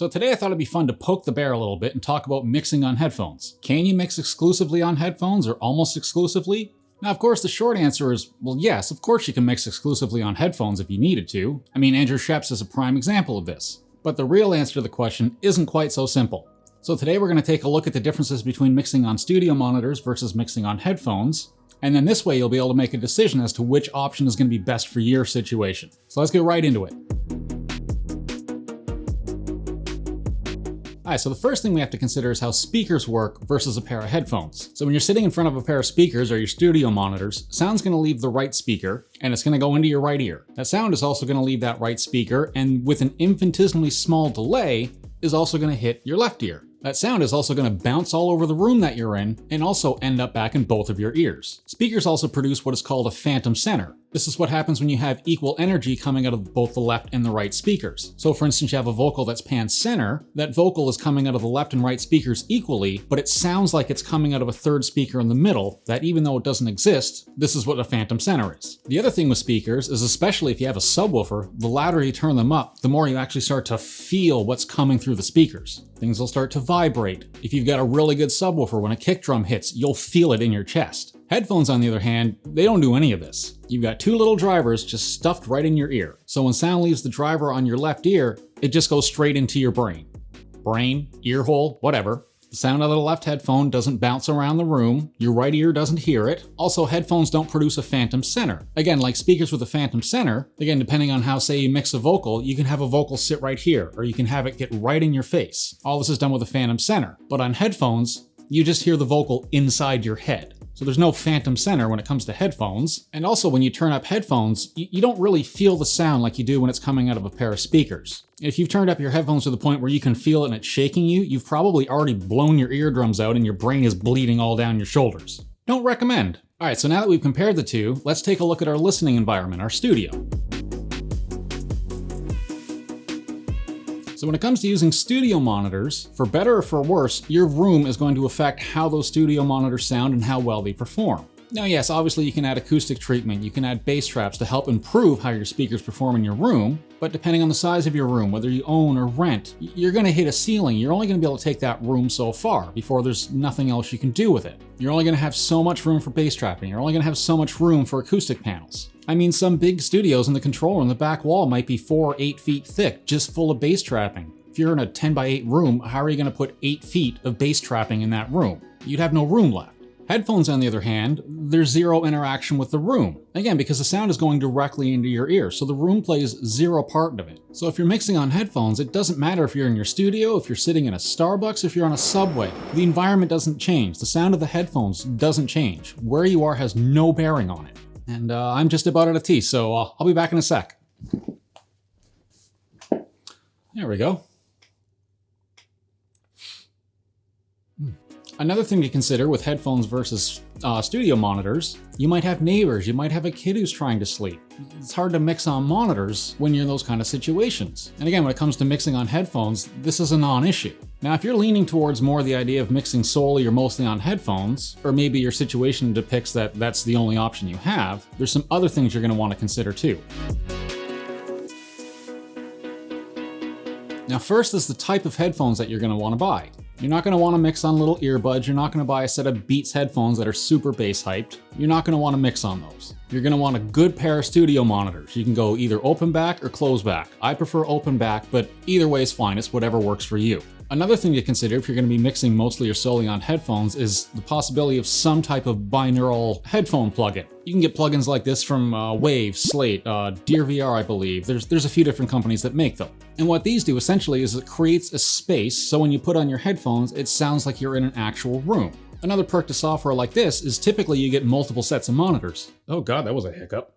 So today I thought it'd be fun to poke the bear a little bit and talk about mixing on headphones. Can you mix exclusively on headphones or almost exclusively? Now, of course, the short answer is, well, yes, of course you can mix exclusively on headphones if you needed to. I mean, Andrew Scheps is a prime example of this. But the real answer to the question isn't quite so simple. So today we're going to take a look at the differences between mixing on studio monitors versus mixing on headphones. And then this way you'll be able to make a decision as to which option is going to be best for your situation. So let's get right into it. Alright, so the first thing we have to consider is how speakers work versus a pair of headphones. So when you're sitting in front of a pair of speakers or your studio monitors, sound's going to leave the right speaker and it's going to go into your right ear. That sound is also going to leave that right speaker and with an infinitesimally small delay is also going to hit your left ear. That sound is also going to bounce all over the room that you're in and also end up back in both of your ears. Speakers also produce what is called a phantom center. This is what happens when you have equal energy coming out of both the left and the right speakers. So for instance, you have a vocal that's pan center, that vocal is coming out of the left and right speakers equally, but it sounds like it's coming out of a third speaker in the middle, that even though it doesn't exist, this is what a phantom center is. The other thing with speakers is, especially if you have a subwoofer, the louder you turn them up, the more you actually start to feel what's coming through the speakers. Things will start to vibrate. If you've got a really good subwoofer, when a kick drum hits, you'll feel it in your chest. Headphones, on the other hand, they don't do any of this. You've got two little drivers just stuffed right in your ear. So when sound leaves the driver on your left ear, it just goes straight into your brain. Brain, ear hole, whatever. The sound out of the left headphone doesn't bounce around the room. Your right ear doesn't hear it. Also, headphones don't produce a phantom center. Again, like speakers with a phantom center, again, depending on how, say, you mix a vocal, you can have a vocal sit right here, or you can have it get right in your face. All this is done with a phantom center. But on headphones, you just hear the vocal inside your head. So there's no phantom center when it comes to headphones. And also when you turn up headphones, you don't really feel the sound like you do when it's coming out of a pair of speakers. If you've turned up your headphones to the point where you can feel it and it's shaking you, you've probably already blown your eardrums out and your brain is bleeding all down your shoulders. Don't recommend. All right, so now that we've compared the two, let's take a look at our listening environment, our studio. So when it comes to using studio monitors, for better or for worse, your room is going to affect how those studio monitors sound and how well they perform. Now yes, obviously you can add acoustic treatment, you can add bass traps to help improve how your speakers perform in your room, but depending on the size of your room, whether you own or rent, you're going to hit a ceiling. You're only going to be able to take that room so far before there's nothing else you can do with it. You're only going to have so much room for bass trapping, you're only going to have so much room for acoustic panels. I mean, some big studios in the control room, the back wall might be 4 or 8 feet thick, just full of bass trapping. If you're in a 10 by 8 room, how are you going to put 8 feet of bass trapping in that room? You'd have no room left. Headphones, on the other hand, there's zero interaction with the room. Again, because the sound is going directly into your ear, so the room plays zero part of it. So if you're mixing on headphones, it doesn't matter if you're in your studio, if you're sitting in a Starbucks, if you're on a subway. The environment doesn't change. The sound of the headphones doesn't change. Where you are has no bearing on it. And I'm just about out of tea, so I'll be back in a sec. There we go. Another thing to consider with headphones versus studio monitors, you might have neighbors, you might have a kid who's trying to sleep. It's hard to mix on monitors when you're in those kind of situations. And again, when it comes to mixing on headphones, this is a non-issue. Now, if you're leaning towards more the idea of mixing solely or mostly on headphones, or maybe your situation depicts that that's the only option you have, there's some other things you're going to want to consider too. Now, first is the type of headphones that you're going to want to buy. You're not going to want to mix on little earbuds. You're not going to buy a set of Beats headphones that are super bass hyped. You're not going to want to mix on those. You're going to want a good pair of studio monitors. You can go either open back or close back. I prefer open back, but either way is fine. It's whatever works for you. Another thing to consider if you're going to be mixing mostly or solely on headphones is the possibility of some type of binaural headphone plugin. You can get plugins like this from Wave, Slate, Dear VR, I believe. There's a few different companies that make them. And what these do essentially is it creates a space so when you put on your headphones, it sounds like you're in an actual room. Another perk to software like this is typically you get multiple sets of monitors. Oh God, that was a hiccup.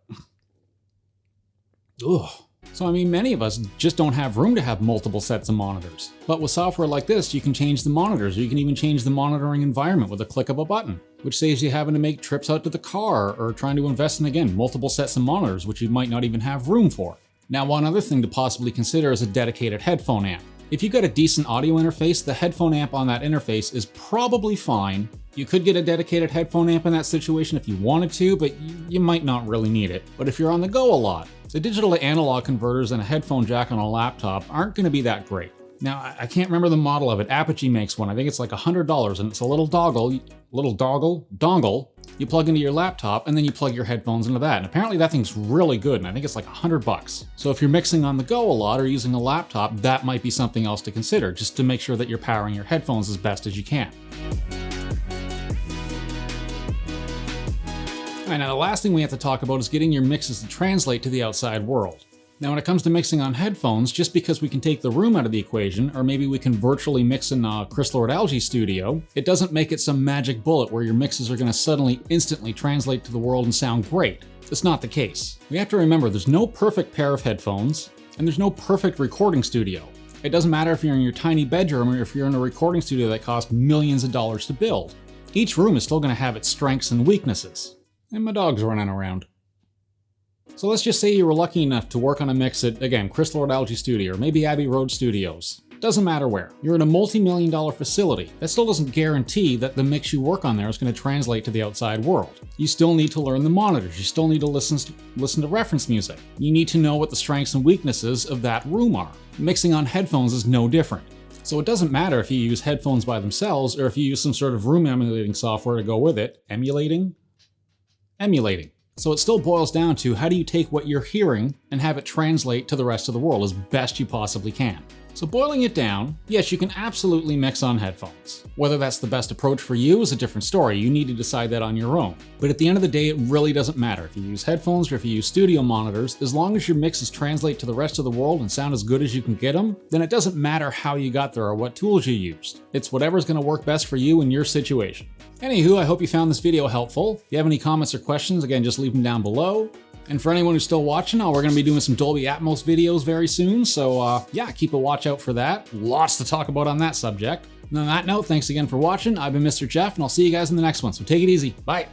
Ugh. So I mean, many of us just don't have room to have multiple sets of monitors. But with software like this, you can change the monitors, or you can even change the monitoring environment with a click of a button, which saves you having to make trips out to the car or trying to invest in, again, multiple sets of monitors, which you might not even have room for. Now, one other thing to possibly consider is a dedicated headphone amp. If you've got a decent audio interface, the headphone amp on that interface is probably fine. You could get a dedicated headphone amp in that situation if you wanted to, but you might not really need it. But if you're on the go a lot, the digital to analog converters and a headphone jack on a laptop aren't going to be that great. Now, I can't remember the model of it. Apogee makes one. I think it's like $100, and it's a little dongle you plug into your laptop, and then you plug your headphones into that. And apparently that thing's really good, and I think it's like $100. So if you're mixing on the go a lot or using a laptop, that might be something else to consider, just to make sure that you're powering your headphones as best as you can. All right, now the last thing we have to talk about is getting your mixes to translate to the outside world. Now when it comes to mixing on headphones, just because we can take the room out of the equation, or maybe we can virtually mix in Chris Lord Alge studio, it doesn't make it some magic bullet where your mixes are going to suddenly instantly translate to the world and sound great. It's not the case. We have to remember there's no perfect pair of headphones, and there's no perfect recording studio. It doesn't matter if you're in your tiny bedroom or if you're in a recording studio that costs millions of dollars to build. Each room is still going to have its strengths and weaknesses. And my dog's running around. So let's just say you were lucky enough to work on a mix at, again, Chris Lord Alge Studio, or maybe Abbey Road Studios. Doesn't matter where. You're in a multi-million-dollar facility. That still doesn't guarantee that the mix you work on there is going to translate to the outside world. You still need to learn the monitors. You still need to listen to reference music. You need to know what the strengths and weaknesses of that room are. Mixing on headphones is no different. So it doesn't matter if you use headphones by themselves or if you use some sort of room emulating software to go with it. Emulating. So it still boils down to how do you take what you're hearing and have it translate to the rest of the world as best you possibly can. So boiling it down, yes, you can absolutely mix on headphones. Whether that's the best approach for you is a different story. You need to decide that on your own. But at the end of the day, it really doesn't matter if you use headphones or if you use studio monitors. As long as your mixes translate to the rest of the world and sound as good as you can get them, then it doesn't matter how you got there or what tools you used. It's whatever's going to work best for you in your situation. Anywho, I hope you found this video helpful. If you have any comments or questions, again, just leave them down below. And for anyone who's still watching, we're going to be doing some Dolby Atmos videos very soon, so yeah, keep a watch out for that. Lots to talk about on that subject. And on that note, thanks again for watching. I've been Mr. Jeff, and I'll see you guys in the next one, so take it easy. Bye.